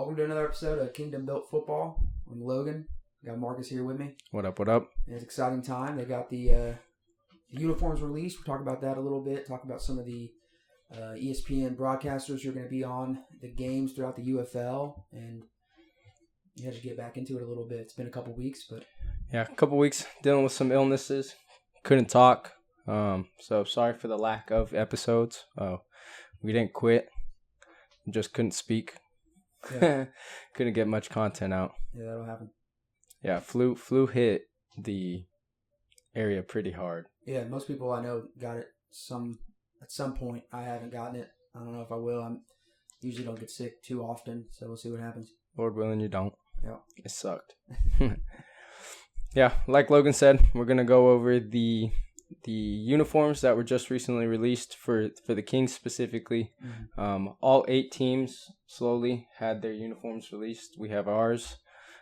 Welcome to another episode of Kingdom Built Football. I'm Logan. Got Marcus here with me. What up, what up? It's an exciting time. They got the uniforms released. We'll talk about that a little bit. Talk about some of the ESPN broadcasters who are going to be on the games throughout the UFL. And yeah, just get back into it a little bit. It's been a couple weeks, but... Yeah, a couple weeks dealing with some illnesses. Couldn't talk. So sorry for the lack of episodes. We didn't quit. Just couldn't speak. Yeah. Couldn't get much content out. Yeah, that'll happen. Yeah, flu hit the area pretty hard. Yeah, most people I know got it at some point. I haven't gotten it. I don't know if I will. I usually don't get sick too often, so we'll see what happens. Lord willing, you don't. Yeah. It sucked. Yeah, like Logan said, we're going to go over the uniforms that were just recently released for the Kings specifically. Mm-hmm. All 8 teams slowly had their uniforms released. We have ours.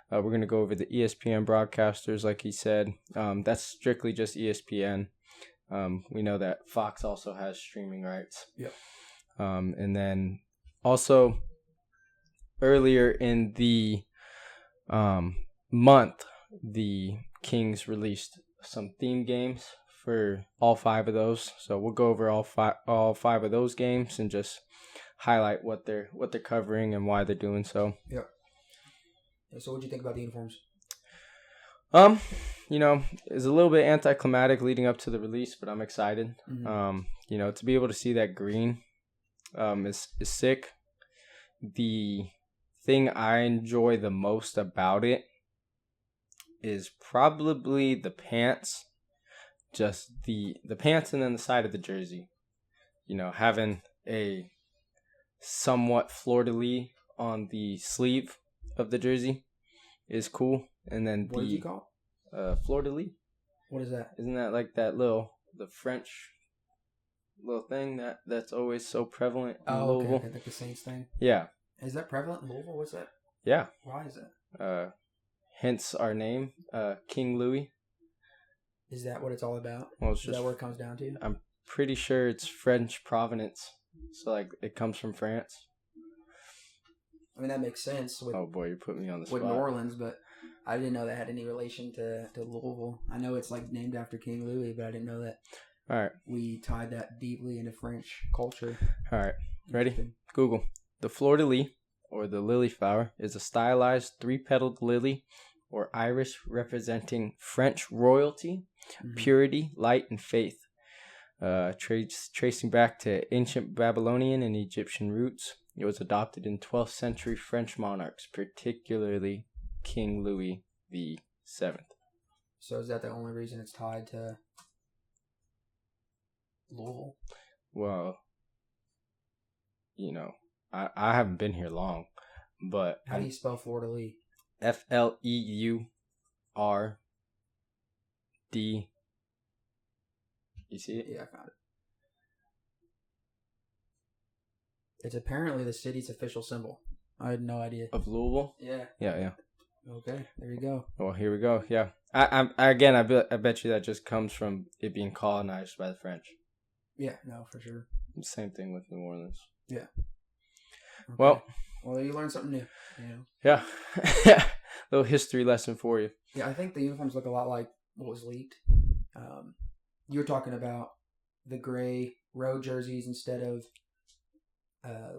We're going to go over the ESPN broadcasters, like he said. That's strictly just ESPN. We know that Fox also has streaming rights. Yep. And then also earlier in the month, the Kings released some theme games for all 5 of those. So we'll go over all five of those games and just highlight what they're covering and why they're doing so. Yep. So what do you think about the uniforms? It's a little bit anticlimactic leading up to the release, but I'm excited. Mm-hmm. To be able to see that green is sick. The thing I enjoy the most about it is probably the pants. Just the pants and then the side of the jersey. Having a somewhat fleur-de-lis on the sleeve of the jersey is cool. And then what is it called? Fleur-de-lis. What is that? Isn't that like the French little thing that's always so prevalent in Louisville? Okay. Like the Saints thing? Yeah. Is that prevalent in Louisville? What's that? Yeah. Why is that? Hence our name, King Louis. Is that what it's all about? Well, is that what it comes down to? I'm pretty sure it's French provenance. So, it comes from France. I mean, that makes sense. Oh, boy, you put me on the spot. With New Orleans, but I didn't know that had any relation to Louisville. I know it's, named after King Louis, but I didn't know that. All right. We tied that deeply into French culture. All right. Ready? Google. The fleur-de-lis, or the lily flower, is a stylized 3-petaled lily or iris representing French royalty, purity, light, and faith. Tracing back to ancient Babylonian and Egyptian roots, it was adopted in 12th century French monarchs, particularly King Louis VII. So is that the only reason it's tied to Louisville? Well, I haven't been here long, but... How do you spell fleur-de-lis? F-L-E-U-R-D. You see it? Yeah, I found it. It's apparently the city's official symbol. I had no idea. Of Louisville? Yeah. Yeah. Okay, there you go. Well, here we go. Yeah. I bet you that just comes from it being colonized by the French. Yeah, no, for sure. Same thing with New Orleans. Yeah. Okay. Well, you learned something new. Yeah. Little history lesson for you. Yeah, I think the uniforms look a lot like what was leaked. You were talking about the gray road jerseys instead of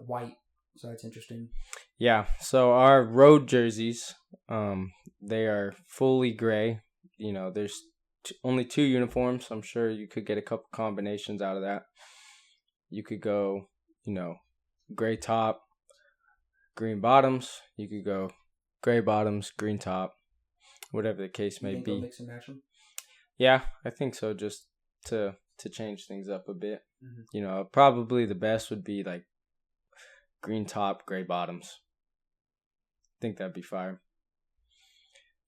white, so that's interesting. Yeah, so our road jerseys, they are fully gray. There's only 2 uniforms. I'm sure you could get a couple combinations out of that. You could go, gray top, green bottoms. You could go gray bottoms, green top, whatever the case may be. They'll mix and match them? Yeah, I think so, just to change things up a bit. Mm-hmm. Probably the best would be green top, gray bottoms. I think that'd be fire.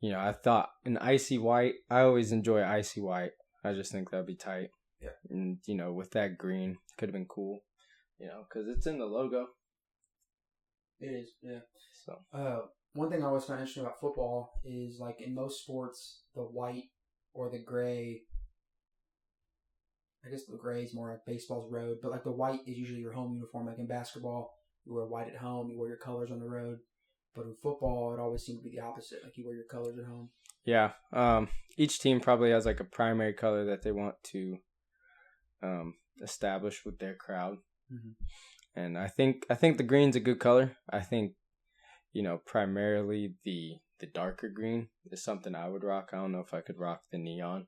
I thought an icy white, I always enjoy icy white. I just think that'd be tight. Yeah. And, with that green, could have been cool, because it's in the logo. It is, yeah. So, one thing I always find interesting about football is, in most sports, the white or the gray, I guess the gray is more like baseball's road, but, the white is usually your home uniform. Like in basketball, you wear white at home, you wear your colors on the road. But in football, it always seems to be the opposite. Like you wear your colors at home. Yeah. Each team probably has like a primary color that they want to establish with their crowd. Mm-hmm. And I think the green's a good color. I think, primarily the darker green is something I would rock. I don't know if I could rock the neon.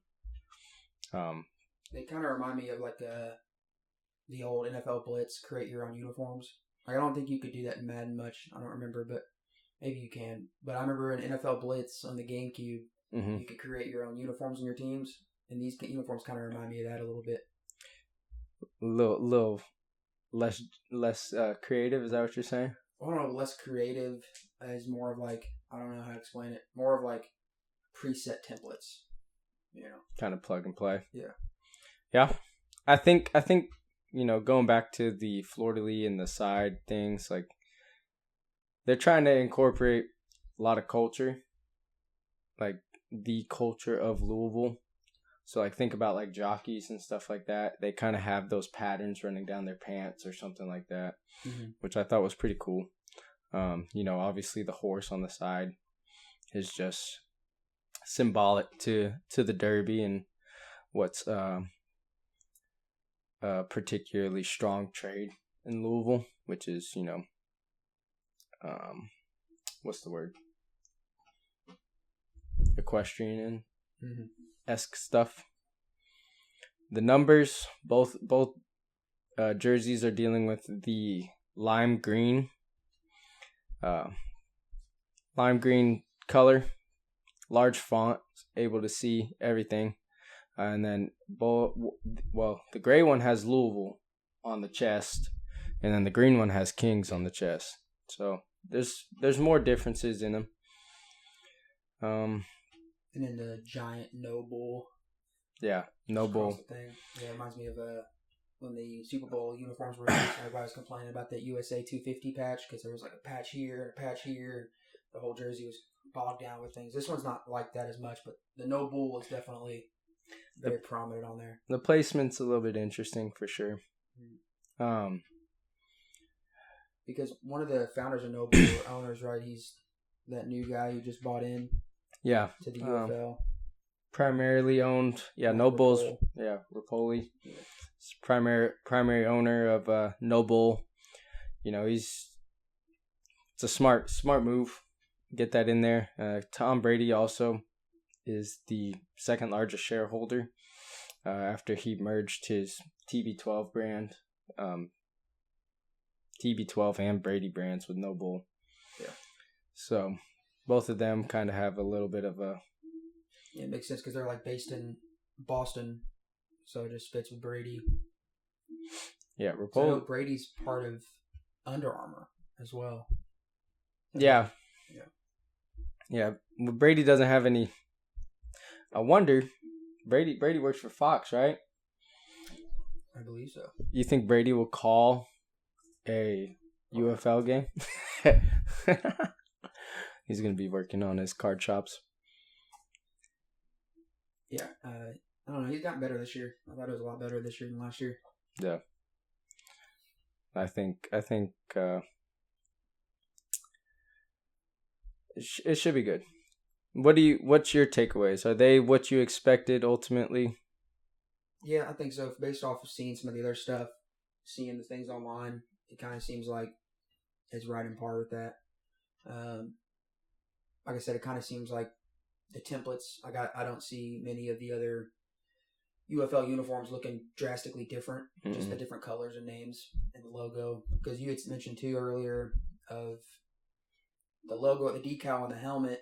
They kind of remind me of like the old NFL Blitz, create your own uniforms. Like, I don't think you could do that in Madden much. I don't remember, but maybe you can. But I remember in NFL Blitz on the GameCube, you could create your own uniforms in your teams. And these uniforms kind of remind me of that a little bit. Little less creative, is that what you're saying? I don't know, less creative is more of like, I don't know how to explain it, more of like preset templates, kind of plug and play. Yeah. I think going back to the fleur-de-lis and the side things, like they're trying to incorporate a lot of culture, like the culture of Louisville. So like think about like jockeys and stuff like that. They kind of have those patterns running down their pants or something like that, which I thought was pretty cool. Obviously the horse on the side is just symbolic to the Derby and what's particularly strong trade in Louisville, which is, what's the word? Equestrian esque stuff. The numbers, both jerseys are dealing with the lime green color, large font, able to see everything. And then, the gray one has Louisville on the chest, and then the green one has Kings on the chest. So there's more differences in them. And then the giant no bull. Yeah, no bull. Thing. Yeah, it reminds me of when the Super Bowl uniforms were released. Everybody was complaining about that USA 250 patch because there was like a patch here and a patch here. The whole jersey was bogged down with things. This one's not like that as much, but the no bull is definitely very prominent on there. The placement's a little bit interesting for sure. Because one of the founders of No Bull or owners, right? He's that new guy who just bought in. Yeah. To the UFL. Primarily owned. Yeah, No Bull's. Yeah, Rapoli. Yeah. Primary owner of No Bull. It's a smart move. Get that in there. Tom Brady also is the second largest shareholder after he merged his TB12 brand, TB12 and Brady brands with No Bull. Yeah. So both of them kind of have a little bit of a... Yeah, it makes sense because they're like based in Boston, so it just fits with Brady. Yeah, Rapoli. So I know Brady's part of Under Armour as well. Yeah. Brady doesn't have any... I wonder, Brady works for Fox, right? I believe so. You think Brady will call a UFL game? He's going to be working on his card shops. Yeah, I don't know. He's gotten better this year. I thought it was a lot better this year than last year. Yeah. I think it should be good. What's your takeaways? Are they what you expected ultimately? Yeah, I think so. Based off of seeing some of the other stuff, seeing the things online, it kind of seems like it's right in par with that. Like I said, it kind of seems like the templates. I don't see many of the other UFL uniforms looking drastically different. Just the different colors and names and the logo. Because you had mentioned too earlier of the logo, the decal on the helmet,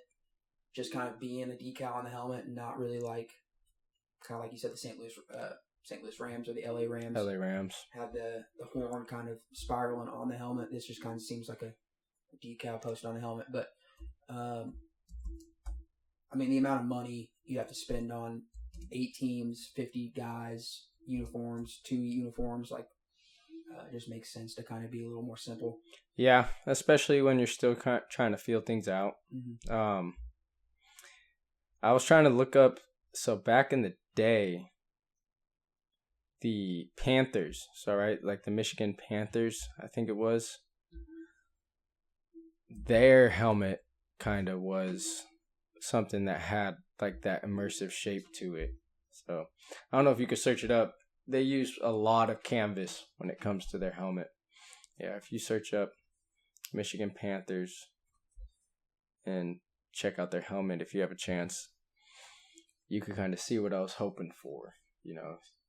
just kind of being the decal on the helmet and not really like, kind of like you said, the St. Louis Rams or the LA Rams. LA Rams have the horn kind of spiraling on the helmet. This just kind of seems like a decal posted on the helmet. But the amount of money you have to spend on 8 teams, 50 guys, uniforms, 2 uniforms, it just makes sense to kind of be a little more simple. Yeah, especially when you're still trying to feel things out. Mm-hmm. I was trying to look up, so back in the day, the Panthers, like the Michigan Panthers, I think it was. their helmet kind of was something that had like that immersive shape to it. So I don't know if you could search it up. They use a lot of canvas when it comes to their helmet. Yeah, if you search up Michigan Panthers and check out their helmet if you have a chance, you could kind of see what I was hoping for,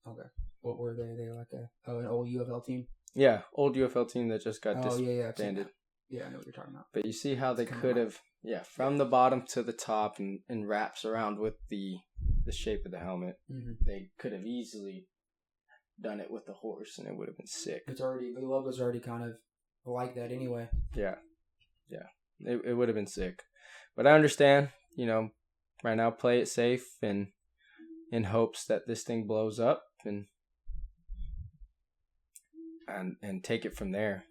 Okay. What were they? They were like an old UFL team? Yeah, old UFL team that just got disbanded. Yeah, I know what you're talking about. But you see how they could have, from the bottom to the top and wraps around with the shape of the helmet. Mm-hmm. They could have easily done it with the horse, and it would have been sick. The logo's already kind of like that anyway. Yeah. It would have been sick. But I understand, right now play it safe and in hopes that this thing blows up and take it from there.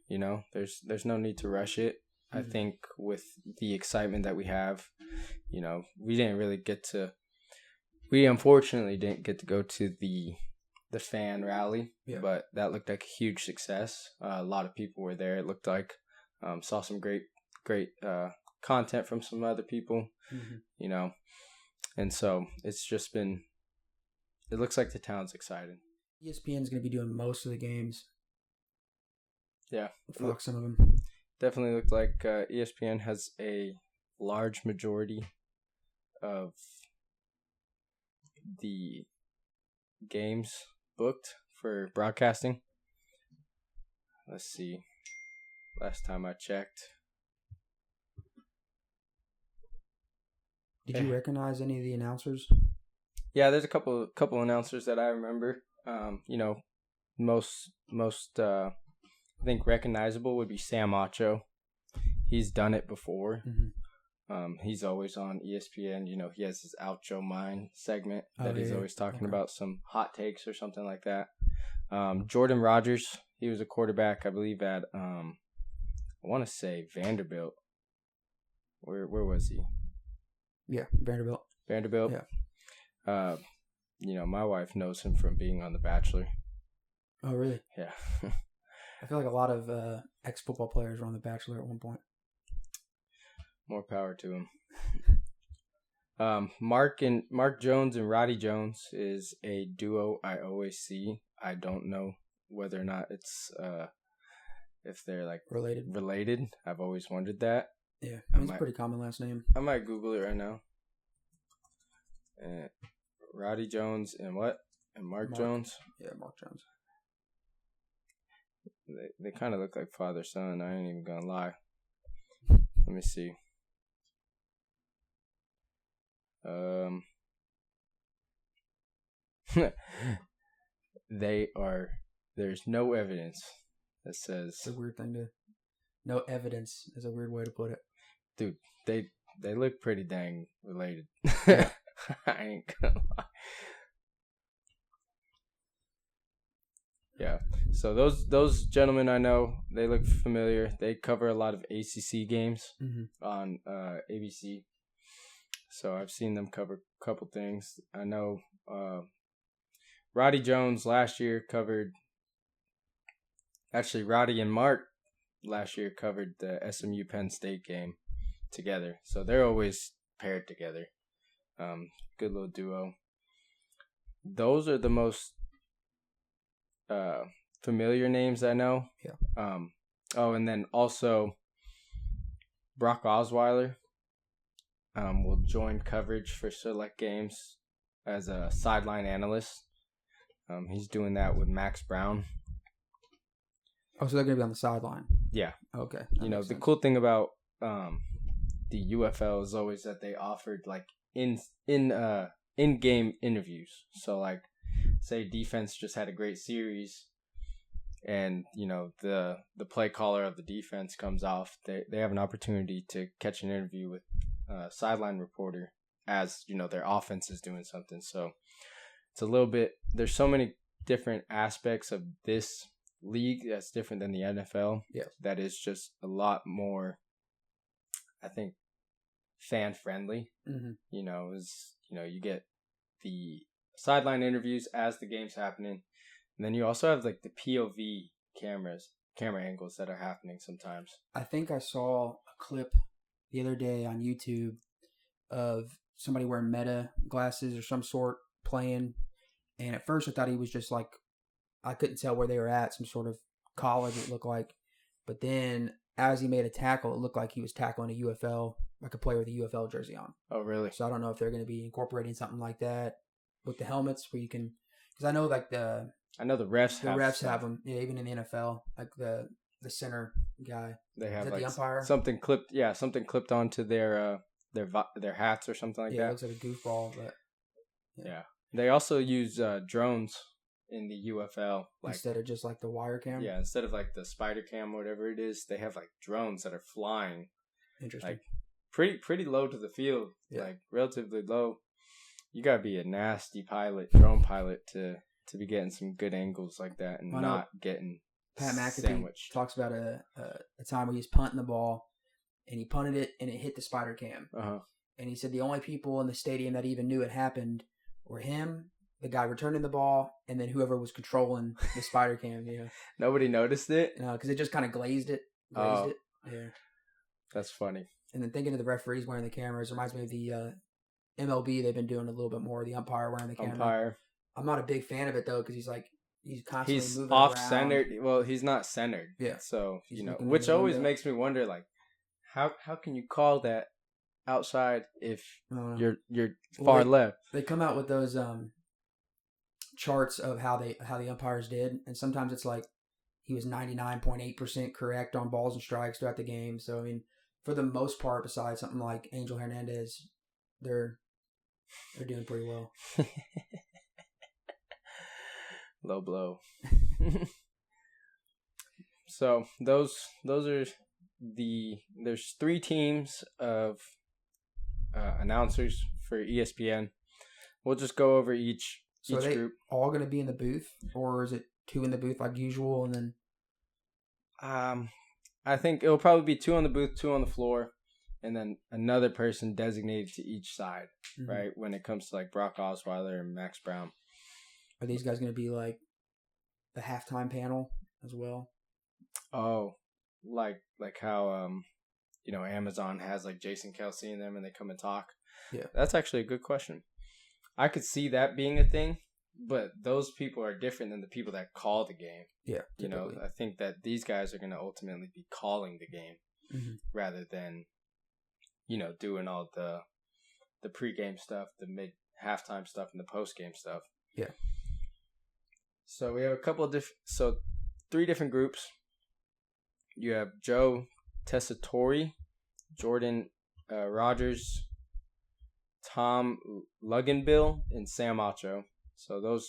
There's no need to rush it. Mm-hmm. I think with the excitement that we have, we unfortunately didn't get to go to the fan rally, but that looked like a huge success. A lot of people were there. It looked like saw some great content from some other people, mm-hmm. And so it's just been. It looks like the town's excited. ESPN's going to be doing most of the games. Yeah. Fox, some of them. Definitely looked like ESPN has a large majority of the games booked for broadcasting. Let's see. Last time I checked. Did you recognize any of the announcers? Yeah, there's a couple announcers that I remember. Most I think recognizable would be Sam Acho. He's done it before. Mm-hmm. He's always on ESPN. He has his Acho Mind segment that he's always talking about some hot takes or something like that. Jordan Rogers, he was a quarterback, I believe, at I want to say Vanderbilt. Where was he? Yeah, Vanderbilt. Yeah. My wife knows him from being on The Bachelor. Oh, really? Yeah. I feel like a lot of ex-football players were on The Bachelor at one point. More power to him. Mark Jones and Roddy Jones is a duo I always see. I don't know whether or not it's if they're like related. I've always wondered that. Yeah, it's a pretty common last name. I might Google it right now. Roddy Jones and what? And Mark Jones? Yeah, Mark Jones. They kind of look like father-son. I ain't even gonna lie. Let me see. There's no evidence that says. It's a weird thing to. No evidence is a weird way to put it. Dude, they look pretty dang related. I ain't gonna lie. Yeah. So those gentlemen I know, they look familiar. They cover a lot of ACC games on ABC. So I've seen them cover a couple things. I know Roddy Jones last year covered. Actually, Roddy and Mark last year covered the SMU Penn State game together. So they're always paired together. Good little duo. Those are the most familiar names I know. Yeah. And then also Brock Osweiler will join coverage for select games as a sideline analyst. He's doing that with Max Brown. Oh, so they're going to be on the sideline. Yeah. Okay. The cool thing about the UFL is always that they offered like in-game interviews. So like say defense just had a great series and the play caller of the defense comes off, they have an opportunity to catch an interview with a sideline reporter as their offense is doing something. So it's a little bit, there's so many different aspects of this league that's different than the NFL. Yeah. That is just a lot more, I think, fan friendly. Mm-hmm. You get the sideline interviews as the game's happening, and then you also have like the POV camera angles that are happening sometimes. I think I saw a clip the other day on YouTube of somebody wearing Meta glasses or some sort playing, and at first I thought he was just like, I couldn't tell where they were at, some sort of college it looked like, but then as he made a tackle, it looked like he was tackling a UFL, like a player with a UFL jersey on. Oh, really? So I don't know if they're going to be incorporating something like that with the helmets where you can, because I know like the refs have them, yeah, even in the NFL, like the center guy. They have like the umpire? something clipped onto their hats or something like that. Yeah, it looks like a goofball, but yeah. They also use drones in the UFL, like, instead of just like the wire cam. Yeah, instead of like the spider cam or whatever it is, they have like drones that are flying. Interesting. Like pretty low to the field, like relatively low. You gotta be a nasty drone pilot to be getting some good angles like that and not getting Pat McAfee sandwiched. Talks about a time where he's punting the ball and he punted it and it hit the spider cam. And he said the only people in the stadium that even knew it happened were him, the guy returning the ball, and then whoever was controlling the spider cam. Yeah. Nobody noticed it? No, because it just kind of glazed it. Yeah. That's funny. And then thinking of the referees wearing the cameras reminds me of the MLB. They've been doing a little bit more of the umpire wearing the camera. I'm not a big fan of it though, because he's constantly moving off around. Centered. Well, he's not centered. Yeah. So which always makes me wonder, like, how can you call that outside if you're far left? They come out with those charts of how the umpires did, and sometimes it's like he was 99.8% correct on balls and strikes throughout the game. So I mean, for the most part, besides something like Angel Hernandez, they're doing pretty well. Low blow. So those are there's 3 teams of announcers for ESPN. We'll just go over each group. All going to be in the booth, or is it 2 in the booth like usual, and then? I think it'll probably be 2 on the booth, 2 on the floor, and then another person designated to each side, right? When it comes to like Brock Osweiler and Max Brown. Are these guys going to be like the halftime panel as well? Oh, like how Amazon has like Jason Kelsey in them and they come and talk. Yeah, that's actually a good question. I could see that being a thing, but those people are different than the people that call the game. Yeah, typically. I think that these guys are going to ultimately be calling the game rather than doing all the pregame stuff, the mid halftime stuff, and the postgame stuff. Yeah. So we have a couple of 3 different groups. You have Joe Tessitore, Jordan Rogers, Tom Luganbill, and Sam Ocho. So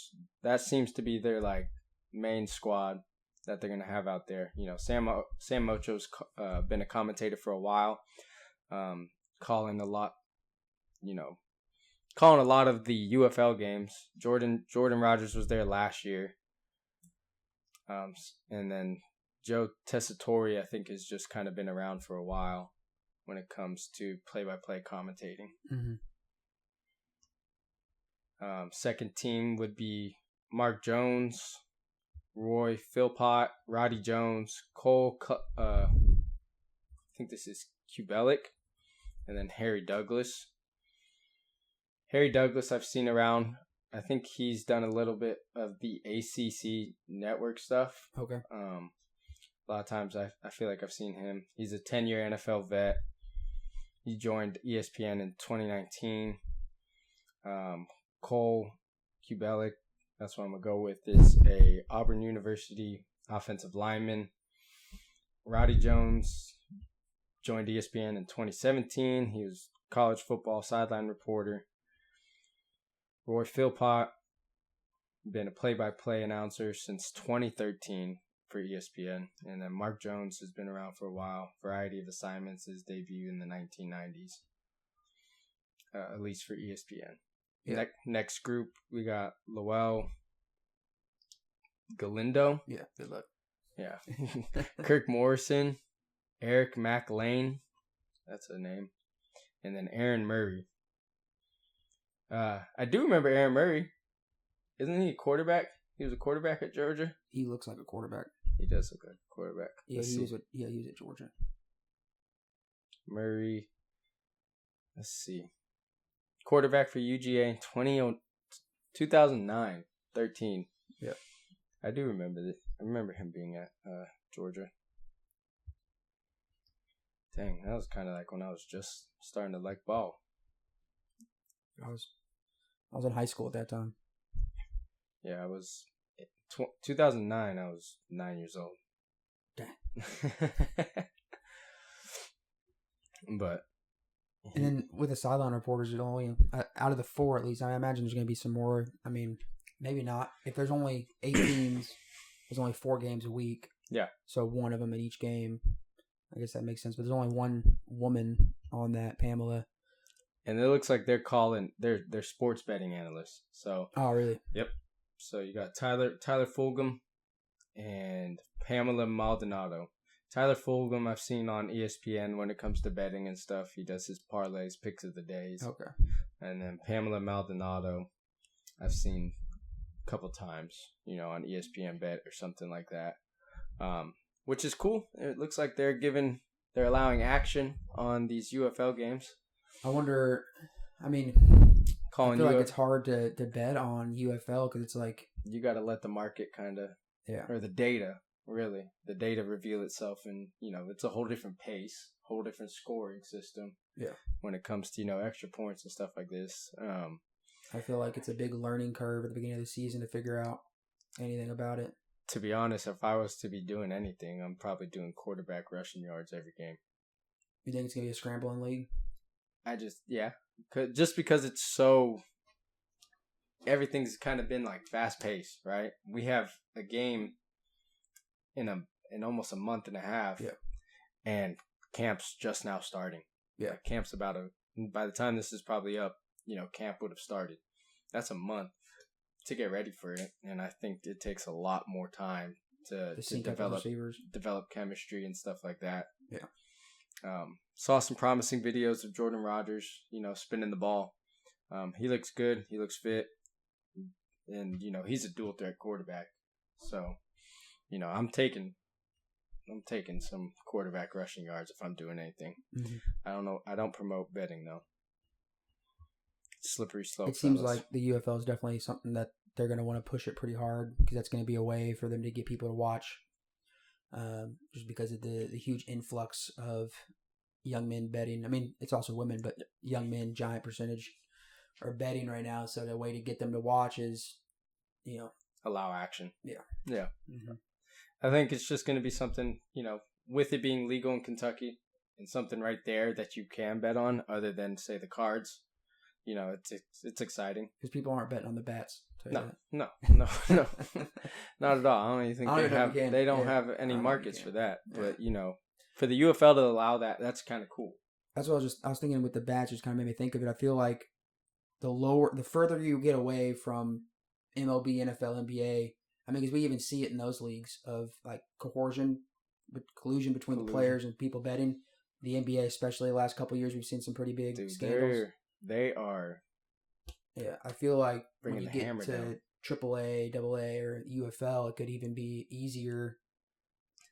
that seems to be their like main squad that they're gonna have out there. Sam Ocho's been a commentator for a while, calling a lot of the UFL games. Jordan Rogers was there last year. And then Joe Tessitore, I think, has just kind of been around for a while when it comes to play-by-play commentating. Second team would be Mark Jones, Roy Philpott, Roddy Jones, Cole, I think this is Kubelic, and then Harry Douglas. Harry Douglas I've seen around. I think he's done a little bit of the ACC network stuff. Okay. A lot of times I feel like I've seen him. He's a 10-year NFL vet. He joined ESPN in 2019. Cole Kubelic, that's what I'm going to go with, is a Auburn University offensive lineman. Roddy Jones joined ESPN in 2017. He was a college football sideline reporter. Roy Philpott, been a play-by-play announcer since 2013 for ESPN. And then Mark Jones has been around for a while. Variety of assignments, his debut in the 1990s, at least for ESPN. Yeah. Next group, we got Lowell Galindo. Yeah, good luck. Yeah. Kirk Morrison, Eric McLean, that's a name, and then Aaron Murray. I do remember Aaron Murray. Isn't he a quarterback? He was a quarterback at Georgia. He looks like a quarterback. He does look like a quarterback. Yeah, he was at Georgia. Murray. Let's see. Quarterback for UGA in 2009, 13. Yeah. I do remember that. I remember him being at Georgia. Dang, that was kind of like when I was just starting to like ball. I was in high school at that time. Yeah, I was 2009. I was 9 years old. Dang. But and then with the sideline reporters, it only out of the 4 at least. I imagine there's going to be some more. I mean, maybe not. If there's only 8 teams, there's only 4 games a week. Yeah. So one of them in each game. I guess that makes sense. But there's only one woman on that, Pamela. And it looks like they're calling. They're sports betting analysts. So. Oh, really? Yep. So you got Tyler Fulgham and Pamela Maldonado. Tyler Fulgham I've seen on ESPN when it comes to betting and stuff. He does his parlays, picks of the days. Okay. And then Pamela Maldonado I've seen a couple times, on ESPN Bet or something like that. Which is cool. It looks like they're allowing action on these UFL games. I wonder, I mean, I feel like it's hard to bet on UFL because it's like... You got to let the market kind of... Yeah. Or the data, really. The data reveal itself, and, it's a whole different pace, whole different scoring system. Yeah. When it comes to, extra points and stuff like this. I feel like it's a big learning curve at the beginning of the season to figure out anything about it. To be honest, if I was to be doing anything, I'm probably doing quarterback rushing yards every game. You think it's going to be a scrambling league? Just because it's so... Everything's kind of been like fast paced, right? We have a game in almost a month and a half, yeah, and camp's just now starting. Yeah, like camp's by the time this is probably up, camp would have started. That's a month to get ready for it, and I think it takes a lot more time to develop chemistry and stuff like that. Yeah. Saw some promising videos of Jordan Rodgers, spinning the ball. He looks good. He looks fit. And, he's a dual threat quarterback. So, I'm taking some quarterback rushing yards if I'm doing anything. Mm-hmm. I don't know. I don't promote betting, though. Slippery slope. It seems like the UFL is definitely something that they're going to want to push it pretty hard because that's going to be a way for them to get people to watch. Just because of the huge influx of young men betting. I mean, it's also women, but young men, giant percentage, are betting right now. So the way to get them to watch is, allow action. Yeah. Yeah. Mm-hmm. I think it's just going to be something, with it being legal in Kentucky and something right there that you can bet on other than, say, the cards. It's exciting. Because people aren't betting on the bats. No. Not at all. I don't even think they don't have any markets for that. Yeah. But, for the UFL to allow that, that's kind of cool. That's what I was thinking with the bats, just kind of made me think of it. I feel like the further you get away from MLB, NFL, NBA, I mean, because we even see it in those leagues of like collusion between the players and people betting. The NBA, especially the last couple of years, we've seen some pretty big scandals. They are. Yeah, I feel like when you get to AAA, AA, or UFL, it could even be easier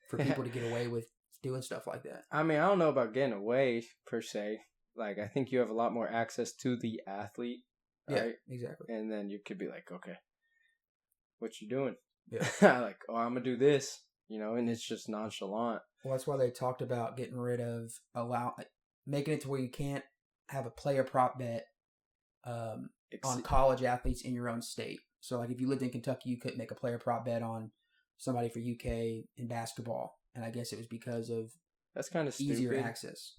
for people to get away with doing stuff like that. I mean, I don't know about getting away per se. Like, I think you have a lot more access to the athlete, right? Yeah, exactly. And then you could be like, okay, what you doing? Yeah. Like, I'm going to do this, and it's just nonchalant. Well, that's why they talked about getting rid of making it to where you can't have a player prop bet on college athletes in your own state. So, like, if you lived in Kentucky, you couldn't make a player prop bet on somebody for UK in basketball. And I guess it was because of that's kind of easier access.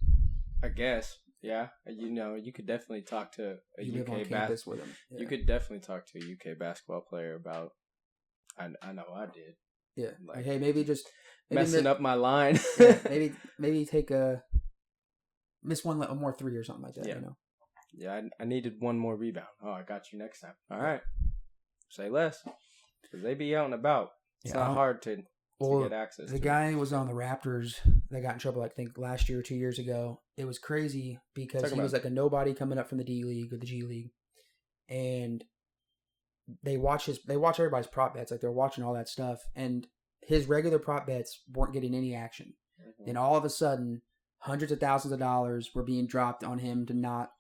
I guess. Yeah, you could definitely talk to a UK campus with them. Yeah. You could definitely talk to a UK basketball player about. I know I did. Yeah. Like, hey, maybe messing up my line. Yeah, maybe take miss one more three or something like that. Yeah. Yeah, I needed one more rebound. Oh, I got you next time. All right. Say less, because they be out and about. It's not hard to get access. The guy was on the Raptors that got in trouble, I think, last year or 2 years ago. It was crazy because he was like a nobody coming up from the D League or the G League, and they watch everybody's prop bets, like they're watching all that stuff, and his regular prop bets weren't getting any action. Mm-hmm. Then all of a sudden, hundreds of thousands of dollars were being dropped on him to not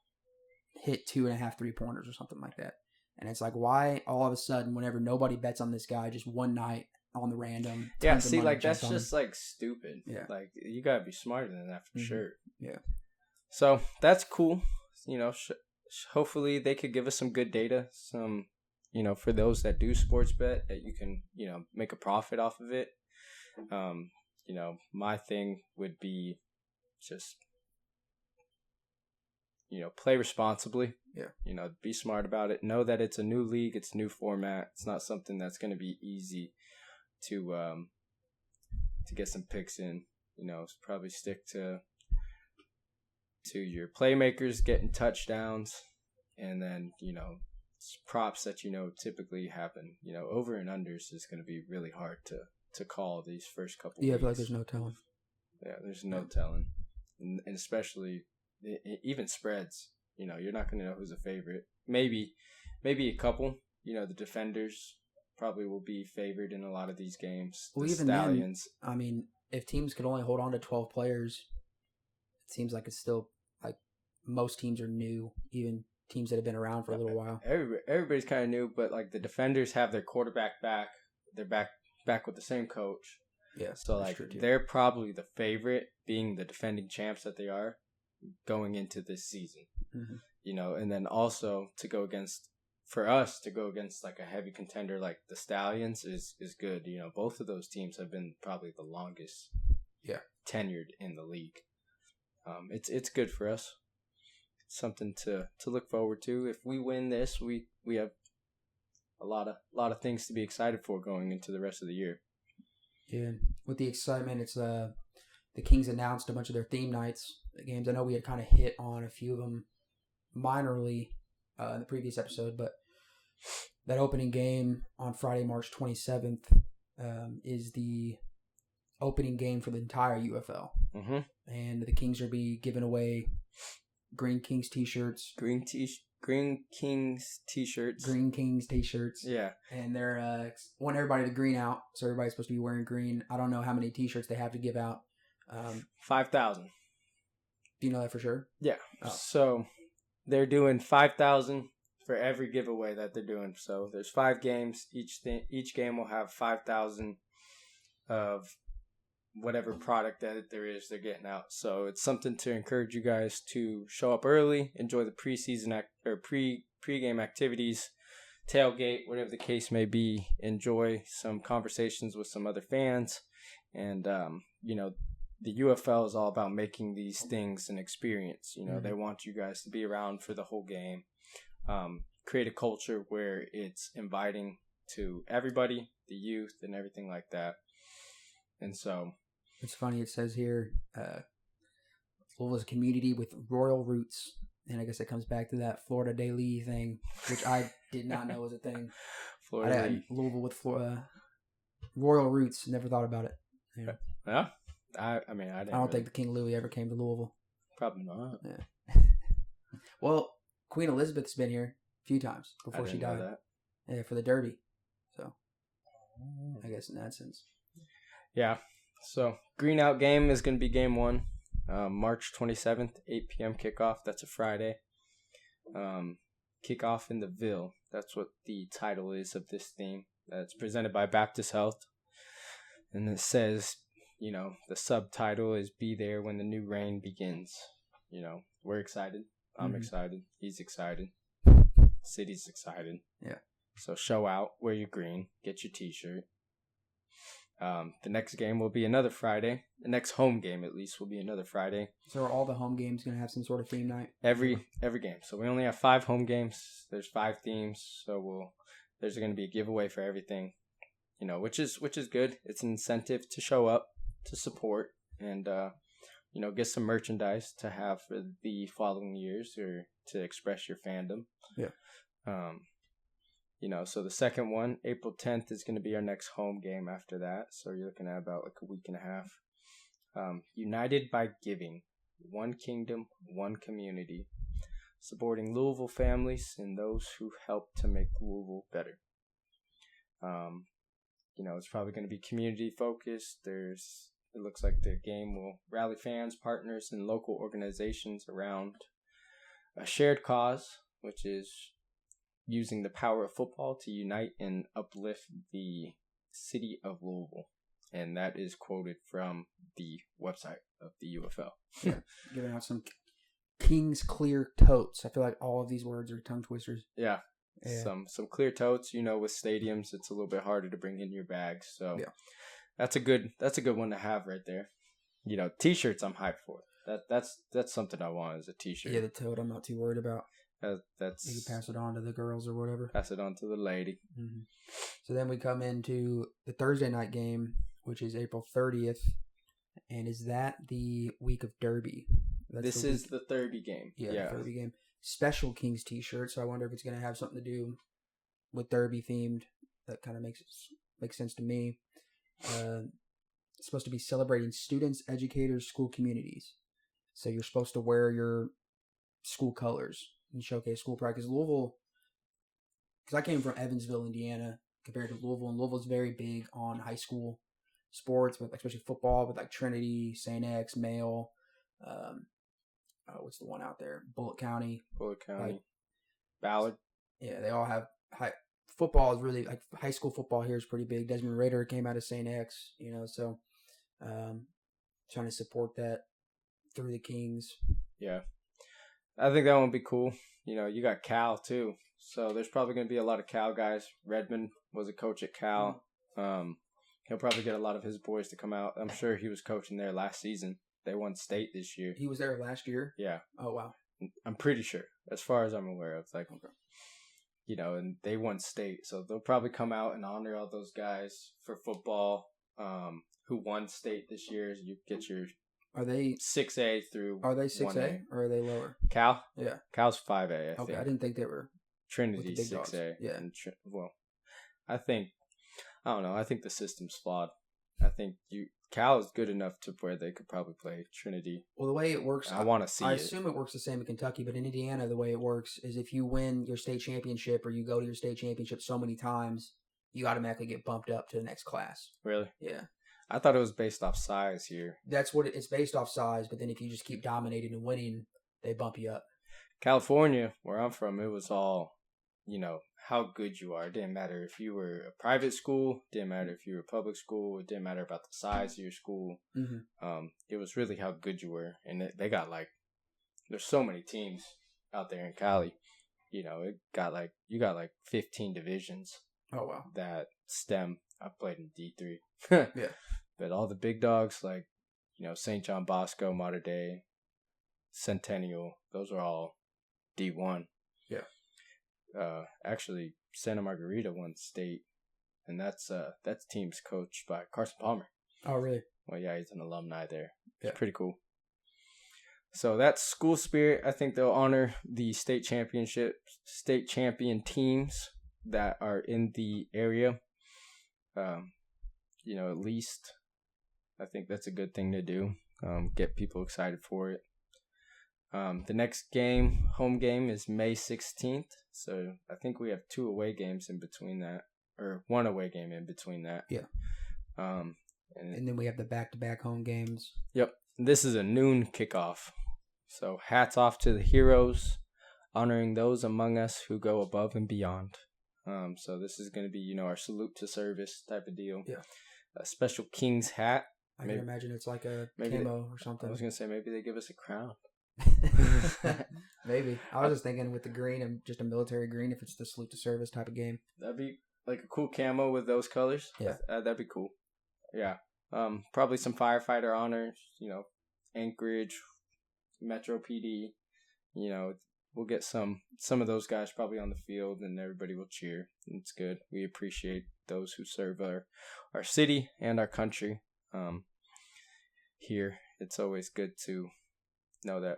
hit 2.5 3-pointers or something like that. And it's like, why all of a sudden, whenever nobody bets on this guy, just one night on the random? Yeah, see, like, that's just, like, stupid. Yeah. Like, you got to be smarter than that for sure. Yeah. So, that's cool. You know, hopefully they could give us some good data, some, you know, for those that do sports bet, that you can, you know, make a profit off of it. You know, my thing would be just, you know, play responsibly. Yeah. You know, be smart about it. Know that it's a new league. It's a new format. It's not something that's going to be easy to get some picks in. You know, probably stick to your playmakers getting touchdowns, and then, you know, props that, you know, typically happen. You know, over and unders is going to be really hard to call these first couple weeks. Yeah, I feel like there's no telling. Yeah, there's no telling. And especially even spreads. You know, you're not going to know who's a favorite. Maybe a couple. You know, the defenders probably will be favored in a lot of these games. Well, even Stallions. Then, I mean, if teams could only hold on to 12 players, it seems like it's still, like, most teams are new, even teams that have been around for a little while. Everybody's kind of new, but, like, the defenders have their quarterback back. They're back with the same coach. Yeah, so, like, they're probably the favorite, being the defending champs that they are, going into this season. Mm-hmm. You know, and then also for us to go against like a heavy contender like the Stallions is good. You know, both of those teams have been probably the longest tenured in the league. It's good for us. It's something to look forward to. If we win this, we have a lot of things to be excited for going into the rest of the year. Yeah, with the excitement, it's the Kings announced a bunch of their theme nights games. I know we had kind of hit on a few of them minorly in the previous episode, but that opening game on Friday, March 27th, is the opening game for the entire UFL. Mm-hmm. And the Kings will be giving away Green Kings t-shirts. Green Kings t-shirts. Yeah. And they're want everybody to green out, so everybody's supposed to be wearing green. I don't know how many t-shirts they have to give out. 5,000. Do you know that for sure? Yeah. Oh. So they're doing 5,000 for every giveaway that they're doing. So there's 5 games. Each game will have 5,000 of whatever product that there is they're getting out. So it's something to encourage you guys to show up early, enjoy the preseason pre-game activities, tailgate, whatever the case may be. Enjoy some conversations with some other fans, and you know, the UFL is all about making these things an experience. You know, They want you guys to be around for the whole game. Create a culture where it's inviting to everybody, the youth, and everything like that. And so, it's funny. It says here, Louisville's a community with royal roots, and I guess it comes back to that Florida Daily thing, which I did not know was a thing. Louisville with royal roots. Never thought about it. Yeah. I mean, I don't think the King Louis ever came to Louisville. Probably not. Yeah. Well, Queen Elizabeth's been here a few times before she died. Yeah, for the Derby. So, I guess in that sense. Yeah. So, green out game is going to be game 1. March 27th, 8 p.m. kickoff. That's a Friday. Kickoff in the Ville. That's what the title is of this theme. That's presented by Baptist Health. And it says, you know, the subtitle is "Be There When the New Reign Begins." You know, we're excited. I'm excited. He's excited. City's excited. Yeah. So show out, wear your green, get your t-shirt. The next game will be another Friday. The next home game, at least, will be another Friday. So are all the home games going to have some sort of theme night? Every game. So we only have 5 home games. There's 5 themes. So there's going to be a giveaway for everything. You know, which is good. It's an incentive to show up, to support, and you know, get some merchandise to have for the following years, or to express your fandom. Yeah. You know, so the second one, April 10th, is going to be our next home game after that. So you're looking at about like a week and a half. United by Giving, one kingdom, one community, supporting Louisville families and those who help to make Louisville better. You know, it's probably going to be community focused. There's It looks like the game will rally fans, partners, and local organizations around a shared cause, which is using the power of football to unite and uplift the city of Louisville. And that is quoted from the website of the UFL. Yeah, giving out some King's Clear totes. I feel like all of these words are tongue twisters. Yeah. Some clear totes. With stadiums, it's a little bit harder to bring in your bags. So that's a good one to have right there. T-shirts I'm hyped for. That's something I want as a T-shirt. Yeah, the tote I'm not too worried about. That's you can pass it on to the girls or whatever. Pass it on to the lady. Mm-hmm. So then we come into the Thursday night game, which is April 30th, and is that the week of Derby? This is the Derby game. Yeah, the Derby game. Special Kings T-shirt. So I wonder if it's going to have something to do with Derby themed. That kind of makes sense to me. It's supposed to be celebrating students, educators, school communities. So you're supposed to wear your school colors and showcase school practice. Louisville, because I came from Evansville, Indiana, compared to Louisville, and Louisville's very big on high school sports, but especially football, with like Trinity, St. X, Male. What's the one out there? Bullitt County. Ballard. Yeah, they all have high football. Is really like high school football here is pretty big. Desmond Ritter came out of St. X, so trying to support that through the Kings. Yeah, I think that one would be cool. You got Cal too, so there's probably going to be a lot of Cal guys. Redmond was a coach at Cal. He'll probably get a lot of his boys to come out. I'm sure he was coaching there last season. They won state this year. He was there last year? Yeah. Oh, wow. I'm pretty sure, as far as I'm aware of. And they won state. So they'll probably come out and honor all those guys for football who won state this year. You get your Are they 6A through Are they 6A 1A. or are they lower? Cal? Yeah. Cal's 5A, I think. I didn't think they were. Trinity 6A. Dogs. Yeah. I don't know. I think the system's flawed. I think Cal is good enough to where they could probably play Trinity. Well, the way it works, I want to see it. I assume it works the same in Kentucky, but in Indiana, the way it works is if you win your state championship or you go to your state championship so many times, you automatically get bumped up to the next class. Really? Yeah. I thought it was based off size here. That's what it's based off size, but then if you just keep dominating and winning, they bump you up. California, where I'm from, it was all, how good you are. It didn't matter if you were a private school. It didn't matter if you were a public school. It didn't matter about the size of your school. Mm-hmm. It was really how good you were. And they got there's so many teams out there in Cali. You got 15 divisions. Oh, wow. That stem. I played in D3. Yeah. But all the big dogs St. John Bosco, Mater Dei, Centennial, those are all D1. Yeah. Actually, Santa Margarita won state, and that's team's coached by Carson Palmer. Oh, really? Well, yeah, he's an alumni there. Yeah. It's pretty cool. So that's school spirit. I think they'll honor the state champion teams that are in the area. At least I think that's a good thing to do. Get people excited for it. The next home game is May 16th. So I think we have 2 away games in between that, or 1 away game in between that. Yeah. And then we have the back-to-back home games. Yep. This is a noon kickoff. So hats off to the heroes, honoring those among us who go above and beyond. So this is going to be, our salute to service type of deal. Yeah. A special King's hat. I can imagine it's like a camo or something. I was going to say maybe they give us a crown. Maybe. I was just thinking with the green and just a military green if it's the salute to service type of game. That'd be like a cool camo with those colors. Yeah. That'd be cool. Yeah. Probably some firefighter honors, Anchorage, Metro PD, we'll get some of those guys probably on the field and everybody will cheer. It's good. We appreciate those who serve our city and our country. Here, it's always good to know that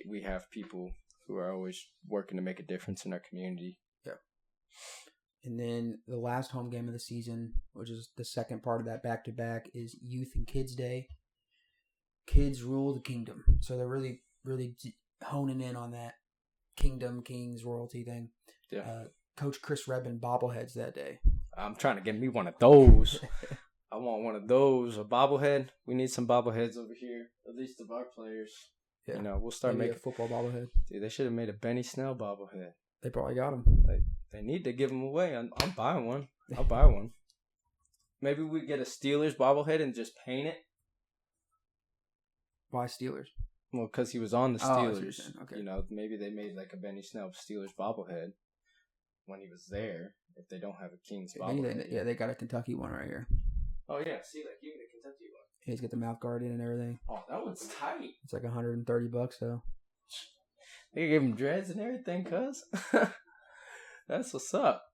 we have people who are always working to make a difference in our community. Yeah. And then the last home game of the season, which is the second part of that back-to-back, is Youth and Kids Day. Kids rule the kingdom. So they're really, really honing in on that kingdom, kings, royalty thing. Yeah. Coach Chris Redmond bobbleheads that day. I'm trying to get me one of those. I want one of those, a bobblehead. We need some bobbleheads over here, at least of our players. Yeah. You know, we'll start making a football bobblehead. Dude, they should have made a Benny Snell bobblehead. They probably got them. They need to give them away. I'm buying one. I'll buy one. Maybe we get a Steelers bobblehead and just paint it. Why Steelers? Well, because he was on the Steelers. Okay. You know, maybe they made like a Benny Snell Steelers bobblehead when he was there. If they don't have a Kings bobblehead. They got a Kentucky one right here. Oh, yeah. See, like, even the Kentucky one. Yeah, he's got the mouth guard in and everything. Oh, that one's tight. It's like $130 though. They gave him dreads and everything, cuz. That's what's up.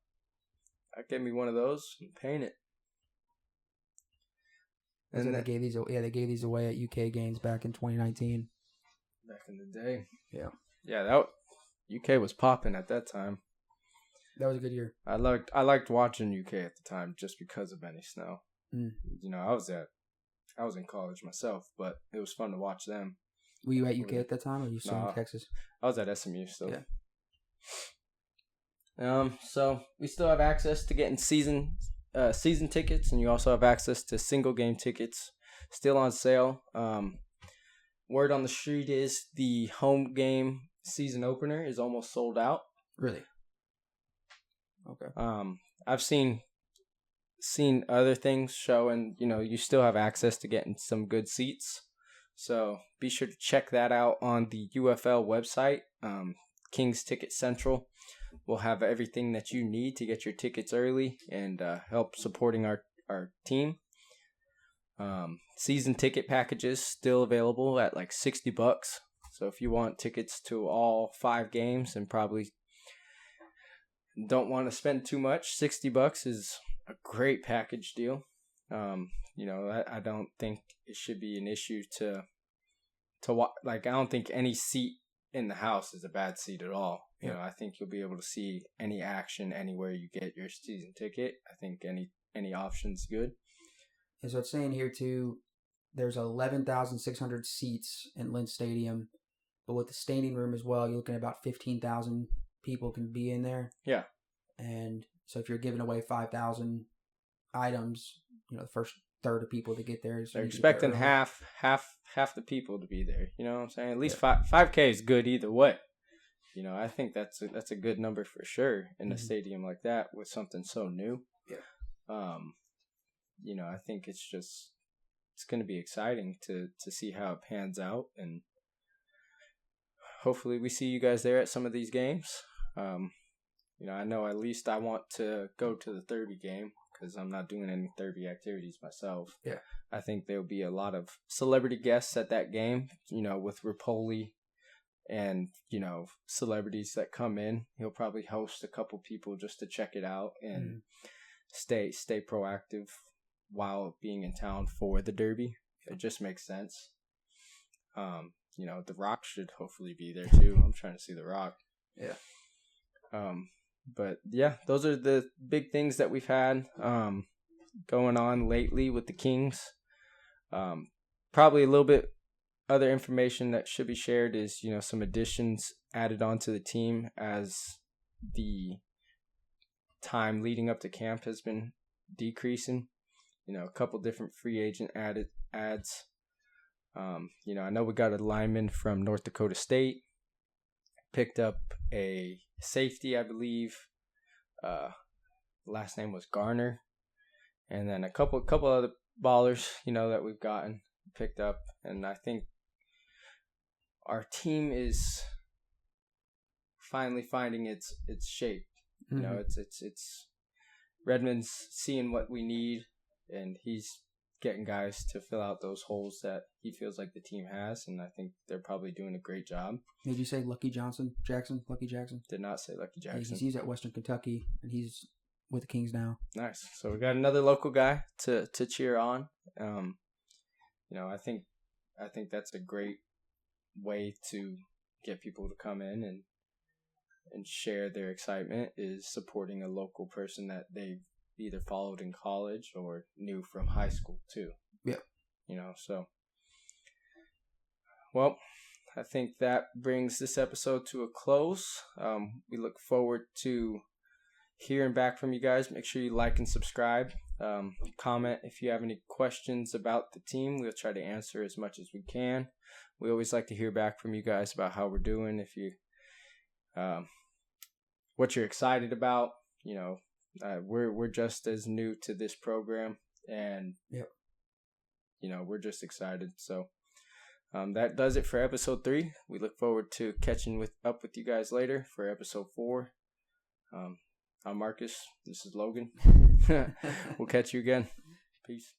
I get me one of those and paint it. And they gave these away at UK games back in 2019. Back in the day. Yeah. Yeah, UK was popping at that time. That was a good year. I liked watching UK at the time just because of Benny Snell. Mm. You know, I was in college myself, but it was fun to watch them. Were you at UK at that time, or were you still in Texas? I was at SMU still. Yeah. So we still have access to getting season tickets, and you also have access to single game tickets still on sale. Word on the street is the home game season opener is almost sold out. Really? Okay. I've seen other things showing, you know, you still have access to getting some good seats. So be sure to check that out on the UFL website. Kings Ticket Central will have everything that you need to get your tickets early and help supporting our team. Season ticket packages still available at like $60. So if you want tickets to all 5 games and probably don't want to spend too much, $60 is a great package deal. You know, I don't think it should be an issue to watch. Like, I don't think any seat in the house is a bad seat at all. You know, I think you'll be able to see any action anywhere you get your season ticket. I think any option's good. And so it's saying here too, there's 11,600 seats in Lynch Stadium, but with the standing room as well, you're looking at about 15,000 people can be in there. Yeah. And so if you're giving away 5,000 items, you know, the first third of people to get there. They're expecting half the people to be there. You know what I'm saying? At least 5K is good either way. You know, I think that's a good number for sure in a stadium like that with something so new. Yeah. You know, I think it's going to be exciting to see how it pans out, and hopefully we see you guys there at some of these games. You know, I know at least I want to go to the Derby game because I'm not doing any Derby activities myself. Yeah. I think there'll be a lot of celebrity guests at that game, you know, with Rapoli and, you know, celebrities that come in. He'll probably host a couple people just to check it out and stay proactive while being in town for the Derby. It just makes sense. You know, The Rock should hopefully be there too. I'm trying to see The Rock. Yeah. But yeah, those are the big things that we've had going on lately with the Kings. Probably a little bit other information that should be shared is, you know, some additions added onto the team as the time leading up to camp has been decreasing. You know, a couple different free agent ads. You know, I know we got a lineman from North Dakota State. Picked up a safety, I believe. Last name was Garner. And then a couple other ballers, you know, that we've gotten picked up. And I think our team is finally finding its shape. You know, it's Redmond's seeing what we need, and he's getting guys to fill out those holes that he feels like the team has, and I think they're probably doing a great job. Did you say Lucky Jackson? Did not say Lucky Jackson. He's at Western Kentucky, and he's with the Kings now. Nice. So we got another local guy to cheer on. You know, I think that's a great way to get people to come in and share their excitement, is supporting a local person that they've either followed in college or knew from high school too. Yeah. You know, so, well, I think that brings this episode to a close. We look forward to hearing back from you guys. Make sure you like and subscribe. Comment if you have any questions about the team. We'll try to answer as much as we can. We always like to hear back from you guys about how we're doing. If you, what you're excited about. We're just as new to this program, and we're just excited. So that does it for episode 3. We look forward to catching up with you guys later for episode 4. I'm Marcus. This is Logan. We'll catch you again. Peace.